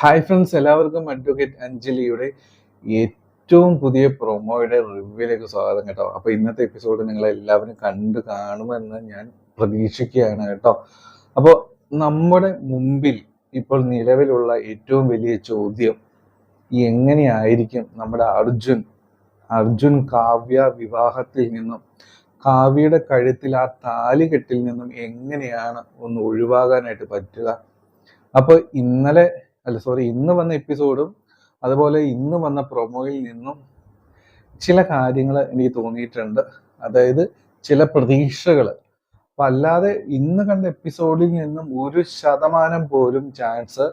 Hi friends, എല്ലാവർക്കും advocate അഞ്ജലിയുടെ ഏറ്റവും പുതിയ പ്രൊമോയുടെ റിവ്യൂയിലേക്ക് സ്വാഗതം കേട്ടോ. അപ്പോൾ ഇന്നത്തെ എപ്പിസോഡ് നിങ്ങൾ എല്ലാവരും കണ്ടു കാണുമെന്ന് ഞാൻ പ്രതീക്ഷിക്കുകയാണ് കേട്ടോ. അപ്പോൾ നമ്മുടെ മുമ്പിൽ ഇപ്പോൾ നിലവിലുള്ള ഏറ്റവും വലിയ ചോദ്യം, എങ്ങനെയായിരിക്കും നമ്മുടെ അർജുൻ കാവ്യ വിവാഹത്തിൽ നിന്നും, കാവ്യയുടെ കഴുത്തിൽ ആ താലികെട്ടിൽ നിന്നും എങ്ങനെയാണ് ഒന്ന് ഒഴിവാകാനായിട്ട് പറ്റുക? അപ്പോൾ ഇന്ന് വന്ന എപ്പിസോഡും അതുപോലെ ഇന്ന് വന്ന പ്രൊമോയിൽ നിന്നും ചില കാര്യങ്ങൾ എനിക്ക് തോന്നിയിട്ടുണ്ട്. അതായത് ചില പ്രതീക്ഷകൾ. അപ്പം അല്ലാതെ ഇന്ന് കണ്ട എപ്പിസോഡിൽ നിന്നും 1% പോലും ചാൻസ്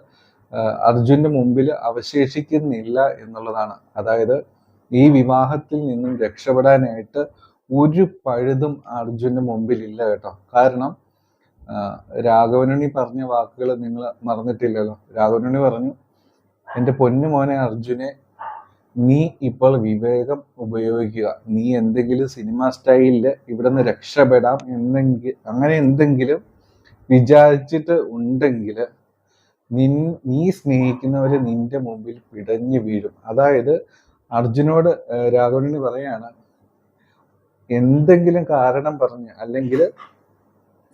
അർജുന്റെ മുമ്പിൽ അവശേഷിക്കുന്നില്ല എന്നുള്ളതാണ്. അതായത് ഈ വിവാഹത്തിൽ നിന്നും രക്ഷപ്പെടാനായിട്ട് ഒരു പഴുതും അർജുന്റെ മുമ്പിൽ ഇല്ല കേട്ടോ. കാരണം രാഘവനുണ്ണി പറഞ്ഞ വാക്കുകൾ നിങ്ങൾ മറന്നിട്ടില്ലല്ലോ. രാഘവനുണ്ണി പറഞ്ഞു, എൻ്റെ പൊന്നു മോനെ അർജുനെ, നീ ഇപ്പോൾ വിവേകം ഉപയോഗിക്കുക. നീ എന്തെങ്കിലും സിനിമ സ്റ്റൈലിൽ ഇവിടെ നിന്ന് രക്ഷപ്പെടാം അങ്ങനെ എന്തെങ്കിലും വിചാരിച്ചിട്ട് ഉണ്ടെങ്കിൽ നീ സ്നേഹിക്കുന്നവര് നിന്റെ മുമ്പിൽ പിടഞ്ഞു വീഴും. അതായത് അർജുനോട് രാഘവനുണ്ണി പറയാണ്, എന്തെങ്കിലും കാരണം പറഞ്ഞ് അല്ലെങ്കിൽ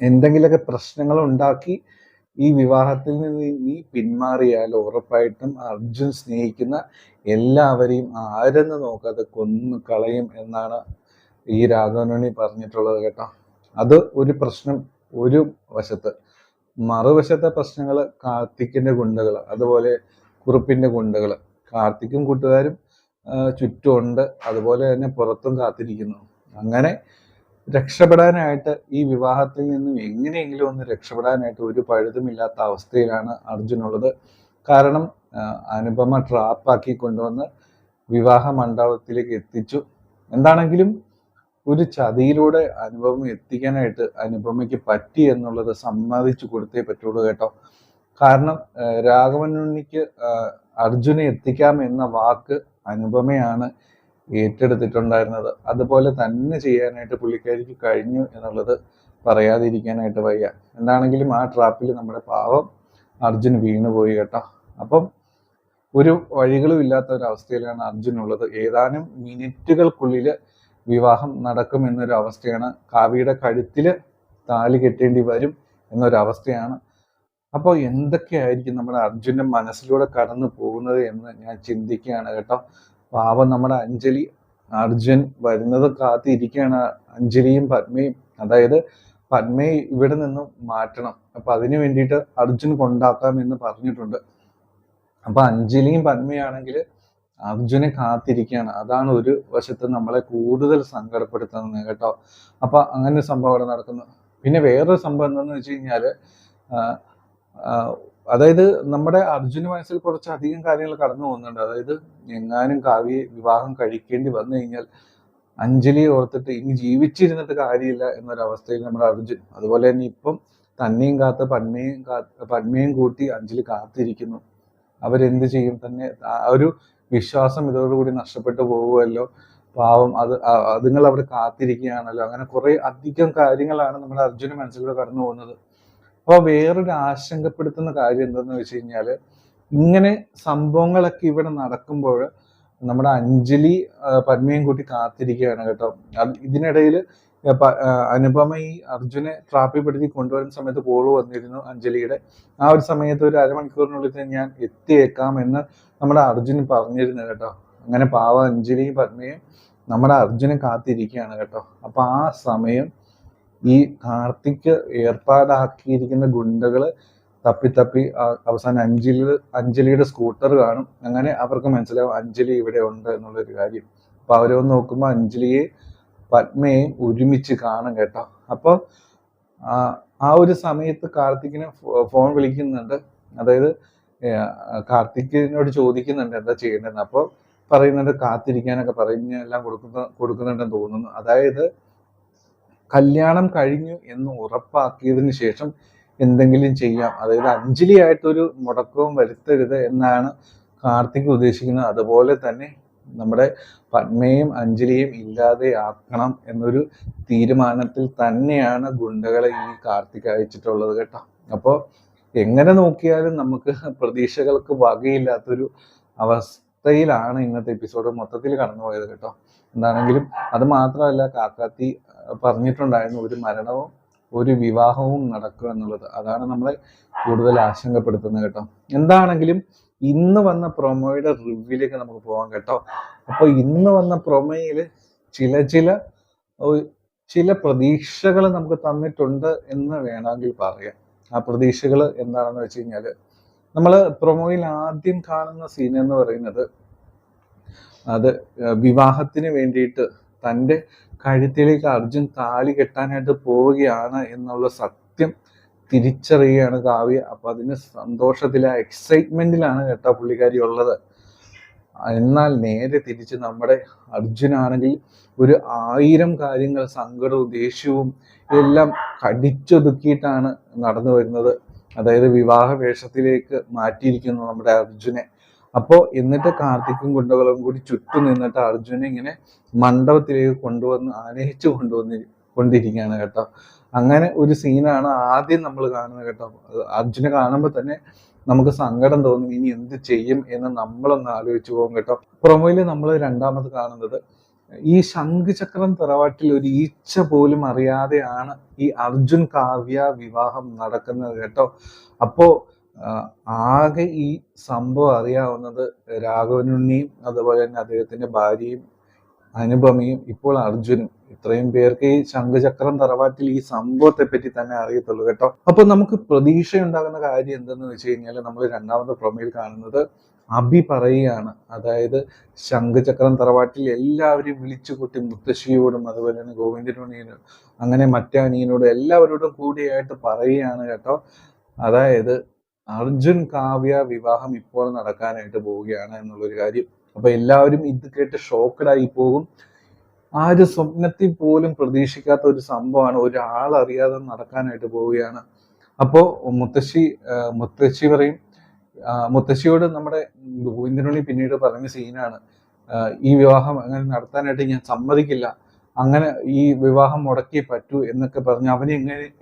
എന്തെങ്കിലുമൊക്കെ പ്രശ്നങ്ങൾ ഉണ്ടാക്കി ഈ വിവാഹത്തിൽ നിന്ന് നീ പിന്മാറിയാൽ ഉറപ്പായിട്ടും അർജുൻ സ്നേഹിക്കുന്ന എല്ലാവരെയും ആരെന്ന് നോക്കാതെ കൊന്നു കളയും എന്നാണ് ഈ രാഘവനുണ്ണി പറഞ്ഞിട്ടുള്ളത് കേട്ടോ. അത് ഒരു പ്രശ്നം ഒരു വശത്ത്. മറുവശത്തെ പ്രശ്നങ്ങൾ കാർത്തിക്കിന്റെ ഗുണ്ടകൾ, അതുപോലെ കുറുപ്പിന്റെ ഗുണ്ടകൾ. കാർത്തിക്കും കൂട്ടുകാരും ചുറ്റുമുണ്ട്, അതുപോലെ തന്നെ പുറത്തും കാത്തിരിക്കുന്നു. അങ്ങനെ രക്ഷപ്പെടാനായിട്ട്, ഈ വിവാഹത്തിൽ നിന്നും എങ്ങനെയെങ്കിലും ഒന്ന് രക്ഷപ്പെടാനായിട്ട് ഒരു പഴുതുമില്ലാത്ത അവസ്ഥയിലാണ് അർജുനുള്ളത്. കാരണം അനുപമ ട്രാപ്പാക്കി കൊണ്ടുവന്ന് വിവാഹ മണ്ഡപത്തിലേക്ക് എത്തിച്ചു. എന്താണെങ്കിലും ഒരു ചതിയിലൂടെ അനുപമ എത്തിക്കാനായിട്ട് അനുപമയ്ക്ക് പറ്റി എന്നുള്ളത് സമ്മതിച്ചു കൊടുത്തേ പറ്റുള്ളൂ കേട്ടോ. കാരണം രാഘവനുണ്ണിക്ക് അർജുനെ എത്തിക്കാം എന്ന വാക്ക് അനുപമയാണ് ഏറ്റെടുത്തിട്ടുണ്ടായിരുന്നത്. അതുപോലെ തന്നെ ചെയ്യാനായിട്ട് പുള്ളിക്കാരിക്ക് കഴിഞ്ഞു എന്നുള്ളത് പറയാതിരിക്കാനായിട്ട് വയ്യ. എന്താണെങ്കിലും ആ ട്രാപ്പിൽ നമ്മുടെ പാവം അർജുൻ വീണുപോയി കേട്ടോ. അപ്പം ഒരു വഴികളും ഇല്ലാത്ത ഒരു അവസ്ഥയിലാണ് അർജുനുള്ളത്. ഏതാനും മിനിറ്റുകൾക്കുള്ളിൽ വിവാഹം നടക്കുമെന്നൊരു അവസ്ഥയാണ്. കാവ്യയുടെ കഴുത്തിൽ താലി കെട്ടേണ്ടി വരും എന്നൊരവസ്ഥയാണ്. അപ്പോൾ എന്തൊക്കെയായിരിക്കും നമ്മുടെ അർജുൻ്റെ മനസ്സിലൂടെ കടന്നു പോകുന്നത് എന്ന് ഞാൻ ചിന്തിക്കുകയാണ് കേട്ടോ. പാവം നമ്മുടെ അഞ്ജലി, അർജുൻ വരുന്നത് കാത്തിരിക്കുകയാണ്. അഞ്ജലിയും പത്മയും, അതായത് പത്മയെ ഇവിടെ നിന്നും മാറ്റണം. അപ്പൊ അതിനു വേണ്ടിയിട്ട് അർജുൻ കൊണ്ടാക്കാം എന്ന് പറഞ്ഞിട്ടുണ്ട്. അപ്പൊ അഞ്ജലിയും പത്മയാണെങ്കിൽ അർജുനെ കാത്തിരിക്കുകയാണ്. അതാണ് ഒരു വശത്ത് നമ്മളെ കൂടുതൽ സങ്കടപ്പെടുത്തുന്നത് കേട്ടോ. അപ്പൊ അങ്ങനെ ഒരു സംഭവം അവിടെ നടക്കുന്നു. പിന്നെ വേറൊരു സംഭവം എന്താണെന്ന് വെച്ച് കഴിഞ്ഞാല്, അതായത് നമ്മുടെ അർജുന് മനസ്സിൽ കുറച്ചധികം കാര്യങ്ങൾ കടന്നു പോകുന്നുണ്ട്. അതായത് എങ്ങാനും കാവ്യയെ വിവാഹം കഴിക്കേണ്ടി വന്നു കഴിഞ്ഞാൽ അഞ്ജലിയെ ഓർത്തിട്ട് ഇനി ജീവിച്ചിരുന്നിട്ട് കാര്യമില്ല എന്നൊരവസ്ഥയിൽ നമ്മുടെ അർജുൻ. അതുപോലെ തന്നെ ഇപ്പം തന്നെയും കാത്ത് പത്മയും കൂട്ടി അഞ്ജലി കാത്തിരിക്കുന്നു. അവരെന്ത് ചെയ്യും? തന്നെ ആ ഒരു വിശ്വാസം ഇതോടുകൂടി നഷ്ടപ്പെട്ടു പോകുമല്ലോ. പാവം, അതുങ്ങൾ അവിടെ കാത്തിരിക്കുകയാണല്ലോ. അങ്ങനെ കുറെ അധികം കാര്യങ്ങളാണ് നമ്മുടെ അർജുന് മനസ്സിലൂടെ കടന്നു പോകുന്നത്. അപ്പോൾ വേറൊരു ആശങ്കപ്പെടുത്തുന്ന കാര്യം എന്താണെന്ന് വെച്ച് കഴിഞ്ഞാൽ, ഇങ്ങനെ സംഭവങ്ങളൊക്കെ ഇവിടെ നടക്കുമ്പോൾ നമ്മുടെ അഞ്ജലി പത്മയും കൂട്ടി കാത്തിരിക്കുകയാണ് കേട്ടോ. ഇതിനിടയിൽ അനുപമ ഈ അർജുനെ ട്രാപ്പിൽപ്പെടുത്തി കൊണ്ടുവരുന്ന സമയത്ത് കോള് വന്നിരുന്നു അഞ്ജലിയുടെ. ആ ഒരു സമയത്ത് ഒരു അരമണിക്കൂറിനുള്ളിൽ ഞാൻ എത്തിയേക്കാം എന്ന് നമ്മുടെ അർജുൻ പറഞ്ഞിരുന്നു കേട്ടോ. അങ്ങനെ പാവ അഞ്ജലിയും പത്മയും നമ്മുടെ അർജുനെ കാത്തിരിക്കുകയാണ് കേട്ടോ. അപ്പൊ ആ സമയം ഈ കാർത്തിക് ഏർപ്പാടാക്കിയിരിക്കുന്ന ഗുണ്ടകള് തപ്പി അവസാനം അഞ്ജലിയുടെ സ്കൂട്ടർ കാണും. അങ്ങനെ അവർക്ക് മനസ്സിലാവും അഞ്ജലി ഇവിടെ ഉണ്ട് എന്നുള്ളൊരു കാര്യം. അപ്പൊ അവരൊന്ന് നോക്കുമ്പോൾ അഞ്ജലിയെ പത്മയെയും ഒരുമിച്ച് കാണും കേട്ടോ. അപ്പൊ ആ ഒരു സമയത്ത് കാർത്തിക്കിനെ ഫോൺ വിളിക്കുന്നുണ്ട്. അതായത് കാർത്തിക്കിനോട് ചോദിക്കുന്നുണ്ട് എന്താ ചെയ്യേണ്ടതെന്ന്. അപ്പോൾ പറയുന്നുണ്ട് കാത്തിരിക്കാനൊക്കെ എല്ലാം കൊടുക്കുന്നുണ്ടെന്ന് തോന്നുന്നു. അതായത് കല്യാണം കഴിഞ്ഞു എന്ന് ഉറപ്പാക്കിയതിന് ശേഷം എന്തെങ്കിലും ചെയ്യാം. അതായത് അഞ്ജലിയായിട്ടൊരു മുടക്കവും വരുത്തരുത് എന്നാണ് കാർത്തിക് ഉദ്ദേശിക്കുന്നത്. അതുപോലെ തന്നെ നമ്മുടെ പത്മയും അഞ്ജലിയും ഇല്ലാതെയാക്കണം എന്നൊരു തീരുമാനത്തിൽ തന്നെയാണ് ഗുണ്ടകളെ ഈ കാർത്തിക് അയച്ചിട്ടുള്ളത് കേട്ടോ. അപ്പോൾ എങ്ങനെ നോക്കിയാലും നമുക്ക് പ്രതീക്ഷകൾക്ക് വകയില്ലാത്തൊരു അവസ്ഥയിലാണ് ഇന്നത്തെ എപ്പിസോഡ് മൊത്തത്തിൽ കടന്നുപോയത് കേട്ടോ. എന്താണെങ്കിലും അത് മാത്രമല്ല, കാക്കാത്തി പറഞ്ഞിട്ടുണ്ടായിരുന്നു ഒരു മരണവും ഒരു വിവാഹവും നടക്കുക എന്നുള്ളത്. അതാണ് നമ്മളെ കൂടുതൽ ആശങ്കപ്പെടുത്തുന്നത് കേട്ടോ. എന്താണെങ്കിലും ഇന്ന് വന്ന പ്രൊമോയുടെ റിവ്യൂലേക്ക് നമുക്ക് പോകാം കേട്ടോ. അപ്പൊ ഇന്ന് വന്ന പ്രൊമോയിൽ ചില പ്രതീക്ഷകൾ നമുക്ക് തന്നിട്ടുണ്ട് എന്ന് വേണമെങ്കിൽ പറയാം. ആ പ്രതീക്ഷകൾ എന്താണെന്ന് വെച്ച് കഴിഞ്ഞാല്, നമ്മൾ പ്രൊമോയിൽ ആദ്യം കാണുന്ന സീൻ എന്ന് പറയുന്നത് അത് വിവാഹത്തിന് വേണ്ടിയിട്ട് തൻ്റെ കഴുത്തിലേക്ക് അർജുൻ താലി കെട്ടാനായിട്ട് പോവുകയാണ് എന്നുള്ള സത്യം തിരിച്ചറിയുകയാണ് കാവ്യ. അപ്പൊ അതിന് സന്തോഷത്തില എക്സൈറ്റ്മെന്റിലാണ് കേട്ടോ പുള്ളിക്കാരി ഉള്ളത്. എന്നാൽ നേരെ തിരിച്ച് നമ്മുടെ അർജുനാണെങ്കിൽ ഒരു 1000 കാര്യങ്ങൾ സങ്കടവും ദേഷ്യവും എല്ലാം കടിച്ചൊതുക്കിയിട്ടാണ് നടന്നു വരുന്നത്. അതായത് വിവാഹ വേഷത്തിലേക്ക് മാറ്റിയിരിക്കുന്നു നമ്മുടെ അർജുനെ. എന്നിട്ട് കാർത്തിക്കും ഗുണ്ടകളും കൂടി ചുറ്റും നിന്നിട്ട് അർജുനെ ഇങ്ങനെ മണ്ഡപത്തിലേക്ക് കൊണ്ടുവന്ന് ആനയിച്ചു കൊണ്ടിരിക്കുകയാണ് കേട്ടോ. അങ്ങനെ ഒരു സീനാണ് ആദ്യം നമ്മൾ കാണുന്നത് കേട്ടോ. അർജുനെ കാണുമ്പോൾ തന്നെ നമുക്ക് സങ്കടം തോന്നും, ഇനി എന്ത് ചെയ്യും എന്ന് നമ്മളൊന്ന് ആലോചിച്ചു പോകും കേട്ടോ. പ്രൊമോയിൽ നമ്മൾ രണ്ടാമത് കാണുന്നത് ഈ ശംഖുചക്രം തറവാട്ടിൽ ഒരു ഈച്ച പോലും അറിയാതെയാണ് ഈ അർജുൻ കാവ്യ വിവാഹം നടക്കുന്നത് കേട്ടോ. ആകെ ഈ സംഭവം അറിയാവുന്നത് രാഘവനുണ്ണിയും അതുപോലെ തന്നെ അദ്ദേഹത്തിന്റെ ഭാര്യയും അനുപമയും ഇപ്പോൾ അർജുനും. ഇത്രയും പേർക്ക് ഈ ശംഖുചക്രം തറവാട്ടിൽ ഈ സംഭവത്തെ പറ്റി തന്നെ അറിയത്തുള്ളൂ കേട്ടോ. അപ്പൊ നമുക്ക് പ്രതീക്ഷ ഉണ്ടാകുന്ന കാര്യം എന്തെന്ന് വെച്ച് കഴിഞ്ഞാൽ, നമ്മൾ രണ്ടാമത്തെ പ്രൊമോയിൽ കാണുന്നത് അഭി പറയുകയാണ്. അതായത് ശംഖുചക്രം തറവാട്ടിൽ എല്ലാവരെയും വിളിച്ചു കൂട്ടി മുത്തശ്ശിയോടും അതുപോലെ തന്നെ ഗോവിന്ദനുണ്ണിയോടും അങ്ങനെ മറ്റേ അനിയനോടും എല്ലാവരോടും കൂടിയായിട്ട് പറയുകയാണ് കേട്ടോ. അതായത് അർജുൻ കാവ്യ വിവാഹം ഇപ്പോൾ നടക്കാനായിട്ട് പോവുകയാണ് എന്നുള്ളൊരു കാര്യം. അപ്പൊ എല്ലാവരും ഇത് കേട്ട് ഷോക്കഡായി പോകും. ആ ഒരു സ്വപ്നത്തിൽ പോലും പ്രതീക്ഷിക്കാത്ത ഒരു സംഭവമാണ്, ഒരാളറിയാതെ നടക്കാനായിട്ട് പോവുകയാണ്. അപ്പോ മുത്തശ്ശി പറയും, മുത്തശ്ശിയോട് നമ്മുടെ ഗോവിന്ദനുണ്ണി പിന്നീട് പറഞ്ഞ സീനാണ്, ഈ വിവാഹം അങ്ങനെ നടത്താനായിട്ട് ഞാൻ സമ്മതിക്കില്ല, അങ്ങനെ ഈ വിവാഹം മുടക്കിയേ പറ്റൂ എന്നൊക്കെ പറഞ്ഞ് അവനെ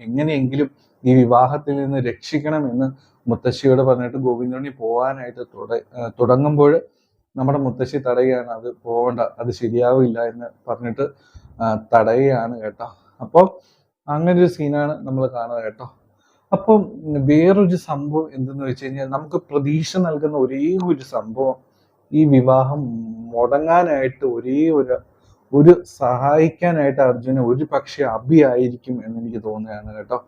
എങ്ങനെയെങ്കിലും ഈ വിവാഹത്തിൽ നിന്ന് രക്ഷിക്കണം എന്ന് മുത്തശ്ശിയോട് പറഞ്ഞിട്ട് ഗോവിന്ദനുണ്ണി പോകാനായിട്ട് തുടങ്ങുമ്പോൾ നമ്മുടെ മുത്തശ്ശി തടയുകയാണ്. അത് പോകണ്ട, അത് ശരിയാവില്ല എന്ന് പറഞ്ഞിട്ട് തടയുകയാണ് കേട്ടോ. അങ്ങനെ ഒരു സീനാണ് നമ്മൾ കാണുന്നത് കേട്ടോ. വേറൊരു സംഭവം എന്തെന്ന് വെച്ച് കഴിഞ്ഞാൽ, നമുക്ക് പ്രതീക്ഷ നൽകുന്ന ഒരേ ഒരു സംഭവം, ഈ വിവാഹം മുടങ്ങാനായിട്ട് ഒരു സഹായിക്കാനായിട്ട് അർജുന ഒരു പക്ഷെ അഭി ആയിരിക്കും എന്ന് എനിക്ക് തോന്നുകയാണ് കേട്ടോ.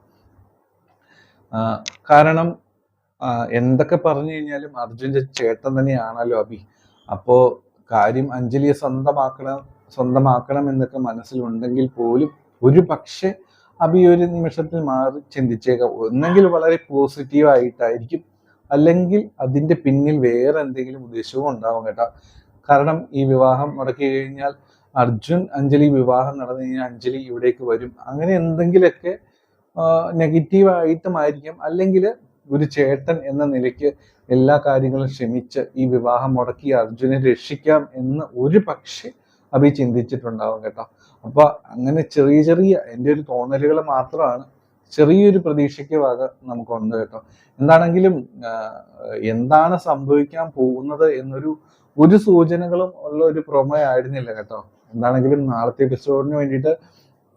കാരണം എന്തൊക്കെ പറഞ്ഞു കഴിഞ്ഞാലും അർജുന്റെ ചേട്ടൻ തന്നെയാണല്ലോ അഭി. കാര്യം അഞ്ജലിയെ സ്വന്തമാക്കണം എന്നൊക്കെ മനസ്സിലുണ്ടെങ്കിൽ പോലും ഒരു പക്ഷെ അഭി ഒരു നിമിഷത്തിൽ മാറി ചിന്തിച്ചേക്കാം. ഒന്നെങ്കിൽ വളരെ പോസിറ്റീവ് ആയിട്ടായിരിക്കും, അല്ലെങ്കിൽ അതിന്റെ പിന്നിൽ വേറെ എന്തെങ്കിലും ഉദ്ദേശവും ഉണ്ടാവും കേട്ടോ. കാരണം ഈ വിവാഹം മുടക്കി കഴിഞ്ഞാൽ അഞ്ജലി വിവാഹം നടന്നു കഴിഞ്ഞാൽ അഞ്ജലി ഇവിടേക്ക് വരും, അങ്ങനെ എന്തെങ്കിലുമൊക്കെ നെഗറ്റീവായിട്ടുമായിരിക്കും. അല്ലെങ്കിൽ ഒരു ചേട്ടൻ എന്ന നിലയ്ക്ക് എല്ലാ കാര്യങ്ങളും ക്ഷമിച്ച് ഈ വിവാഹം മുടക്കി അർജുനെ രക്ഷിക്കാം എന്ന് ഒരു പക്ഷെ അഭി ചിന്തിച്ചിട്ടുണ്ടാവും കേട്ടോ. അങ്ങനെ ചെറിയ എൻ്റെ ഒരു തോന്നലുകൾ മാത്രമാണ്, ചെറിയൊരു പ്രതീക്ഷയ്ക്ക് വക നമുക്കുണ്ട് കേട്ടോ. എന്താണെങ്കിലും എന്താണ് സംഭവിക്കാൻ പോകുന്നത് ഒരു സൂചനകളും ഉള്ള ഒരു പ്രൊമോ ആയിരുന്നില്ല കേട്ടോ. എന്താണെങ്കിലും നാളത്തെ എപ്പിസോഡിന് വേണ്ടിയിട്ട്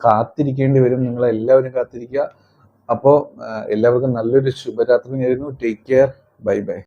കാത്തിരിക്കേണ്ടി വരും. നിങ്ങളെല്ലാവരും കാത്തിരിക്കുക. എല്ലാവർക്കും നല്ലൊരു ശുഭരാത്രി നേരുന്നു. Take care. Bye bye.